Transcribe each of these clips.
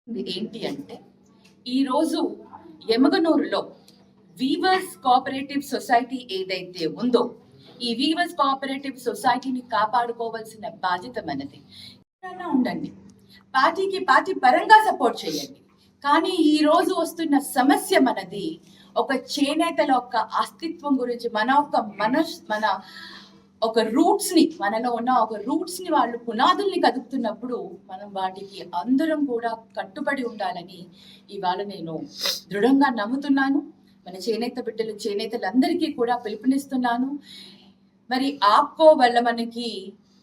ఏంటి అంటే ఈరోజు ఎమగనూరులో వీవర్స్ కోఆపరేటివ్ సొసైటీ ఏదైతే ఉందో ఈ వీవర్స్ కోఆపరేటివ్ సొసైటీని కాపాడుకోవాల్సిన బాధ్యత మనది. ఉండండి, పార్టీ పరంగా సపోర్ట్ చేయండి, కానీ ఈ రోజు వస్తున్న సమస్య మనది. ఒక చేనేతల యొక్క అస్తిత్వం గురించి మన ఒక రూట్స్ ని, మనలో ఉన్న ఒక రూట్స్ ని వాళ్ళు పునాదుల్ని కదుపుతున్నప్పుడు మనం వాటికి అందరం కూడా కట్టుబడి ఉండాలని ఇవాళ నేను దృఢంగా నమ్ముతున్నాను. మన చేనేతలందరికీ కూడా పిలుపునిస్తున్నాను. మరి ఆప్కో వల్ల మనకి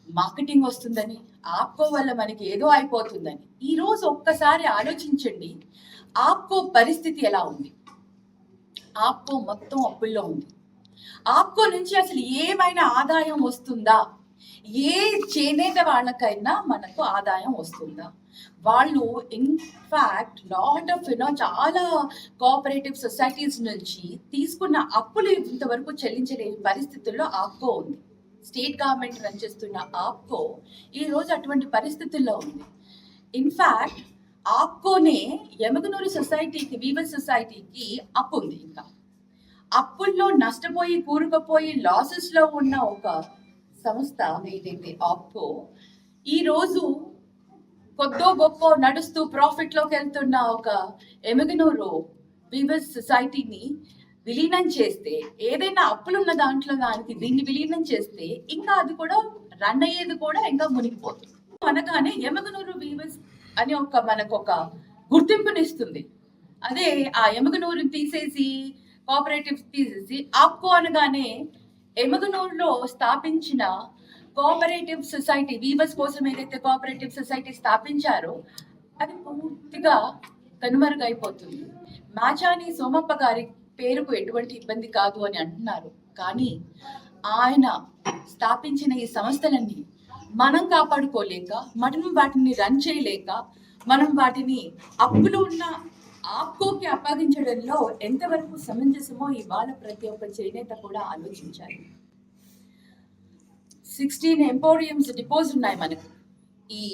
మార్కెటింగ్ వస్తుందని, ఆప్కో వల్ల మనకి ఏదో అయిపోతుందని ఈ రోజు ఒక్కసారి ఆలోచించండి. ఆప్కో పరిస్థితి ఎలా ఉంది? ఆప్కో మొత్తం అప్పుల్లో ఉంది. ఆప్కో నుంచి అసలు ఏమైనా ఆదాయం వస్తుందా? ఏ చేనేత వాళ్ళకైనా మనకు ఆదాయం వస్తుందా? వాళ్ళు ఇన్ఫాక్ట్ లాట్ ఆఫ్ చాలా కోఆపరేటివ్ సొసైటీస్ నుంచి తీసుకున్న అప్పులు ఇంతవరకు చెల్లించలేని పరిస్థితుల్లో ఆప్కో ఉంది. స్టేట్ గవర్నమెంట్ రన్ చేస్తున్న ఆప్కో ఈ రోజు అటువంటి పరిస్థితుల్లో ఉంది. ఇన్ఫాక్ట్ ఆప్కోనే ఎమగనూరు సొసైటీకి, వీవర్ సొసైటీకి అప్పు ఉంది. ఇంకా అప్పుల్లో నష్టపోయి కూరుకుపోయి లాసెస్ లో ఉన్న ఒక సంస్థ ఏదైతే ఆప్కో ఈ రోజు కొద్దో గొప్ప నడుస్తూ ప్రాఫిట్ లోకి వెళ్తున్న ఒక ఎమగనూరు వీవర్స్ సొసైటీని విలీనం చేస్తే, ఏదైనా అప్పులున్న దాంట్లో దానికి దీన్ని విలీనం చేస్తే ఇంకా అది కూడా రన్ అయ్యేది కూడా ఇంకా మునిగిపోతుంది. అనగానే ఎమగనూరు వీవర్స్ అని మనకు ఒక గుర్తింపునిస్తుంది. అదే ఆ ఎమగనూరుని తీసేసి కోఆపరేటివ్ తీసేసి ఆప్కో అనగానే ఎమగనూరులో స్థాపించిన కోఆపరేటివ్ సొసైటీ, వీవర్స్ కోసం ఏదైతే కోఆపరేటివ్ సొసైటీ స్థాపించారో అది పూర్తిగా కనుమరుగైపోతుంది. మాచాని సోమప్ప గారి పేరుకు ఎటువంటి ఇబ్బంది కాదు అని అంటున్నారు, కానీ ఆయన స్థాపించిన ఈ సంస్థలన్నీ మనం కాపాడుకోలేక, మనం వాటిని రన్ చేయలేక, మనం వాటిని అప్పులు ఉన్న ఆప్కోకి అప్పగించడంలో ఎంతవరకు సమంజసమో ఇవాళ ప్రతి ఒక్క చేనేత కూడా ఆలోచించాలి. 16 ఎంపోరియంస్ డిపోజ్ ఉన్నాయి మనకు ఈ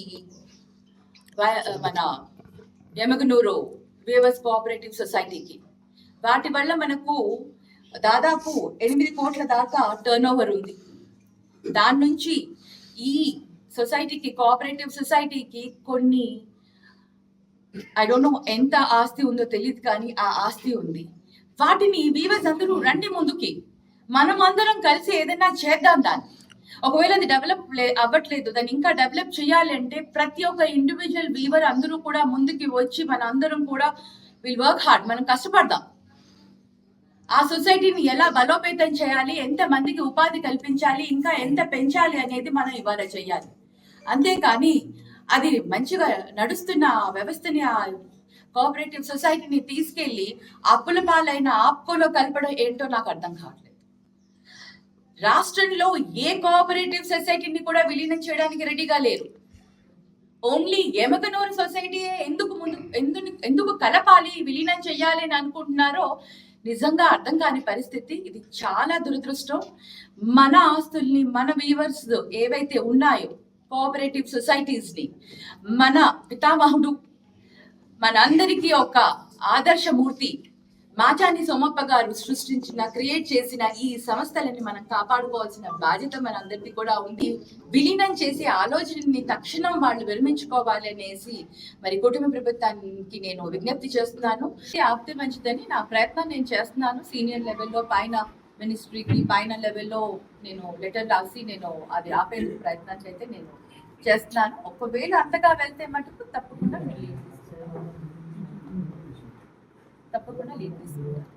మన ఎమగనూరు వీవర్స్ కోఆపరేటివ్ సొసైటీకి. వాటి వల్ల మనకు దాదాపు 8 కోట్ల దాకా టర్న్ ఓవర్ ఉంది. దాని నుంచి ఈ సొసైటీకి, కోఆపరేటివ్ సొసైటీకి కొన్ని ఐ డోంట్ నో ఎంత ఆస్తి ఉందో తెలియదు, కానీ ఆ ఆస్తి ఉంది. వాటిని వీవర్స్ అందరూ రండి ముందుకి, మనం అందరం కలిసి ఏదైనా చేద్దాం. దాన్ని ఒకవేళ అది డెవలప్ అవ్వట్లేదు, దాన్ని ఇంకా డెవలప్ చేయాలంటే ప్రతి ఒక్క ఇండివిజువల్ వీవర్ అందరూ కూడా ముందుకి వచ్చి మన అందరం కూడా విల్ వర్క్ హార్డ్, మనం కష్టపడదాం. ఆ సొసైటీని ఎలా బలోపేతం చేయాలి, ఎంత మందికి ఉపాధి కల్పించాలి, ఇంకా ఎంత పెంచాలి అనేది మనం ఇవాళ చేయాలి. అంతేకాని అది మంచిగా నడుస్తున్న వ్యవస్థని, ఆ కోఆపరేటివ్ సొసైటీని తీసుకెళ్లి అప్పుల పాలైన ఆప్కోలో కలపడం ఏంటో నాకు అర్థం కావట్లేదు. రాష్ట్రంలో ఏ కోఆపరేటివ్ సొసైటీని కూడా విలీనం చేయడానికి రెడీగా లేరు. ఓన్లీ ఎమగనూరు సొసైటీ ఎందుకు కలపాలి, విలీనం చేయాలి అని అనుకుంటున్నారో నిజంగా అర్థం కాని పరిస్థితి. ఇది చాలా దురదృష్టం. మన ఆస్తుల్ని, మన వీవర్స్ ఏవైతే ఉన్నాయో కోఆపరేటివ్ సొసైటీస్ ని, మన పితామహుడు, మనందరికీ ఒక ఆదర్శమూర్తి మాచాని సోమప్ప గారు క్రియేట్ చేసిన ఈ సంస్థలని మనం కాపాడుకోవాల్సిన బాధ్యత మనందరికీ కూడా ఉంది. విలీనం చేసే ఆలోచనని తక్షణం వాళ్ళు విరమించుకోవాలి అనేసి మరి కుటుంబ ప్రభుత్వానికి నేను విజ్ఞప్తి చేస్తున్నాను. ఆప్తే మంచిదని నా ప్రయత్నం నేను చేస్తున్నాను. సీనియర్ లెవెల్లో, పైన మినిస్ట్రీకి, పైన లెవెల్లో నేను లెటర్ రాసి నేను అది ఆపే ప్రయత్నం అయితే నేను చేస్తున్నాను. ఒకవేళ అంతగా వెళ్తే మటుకు తప్పకుండా లీడ్ తీసుకుంటాను.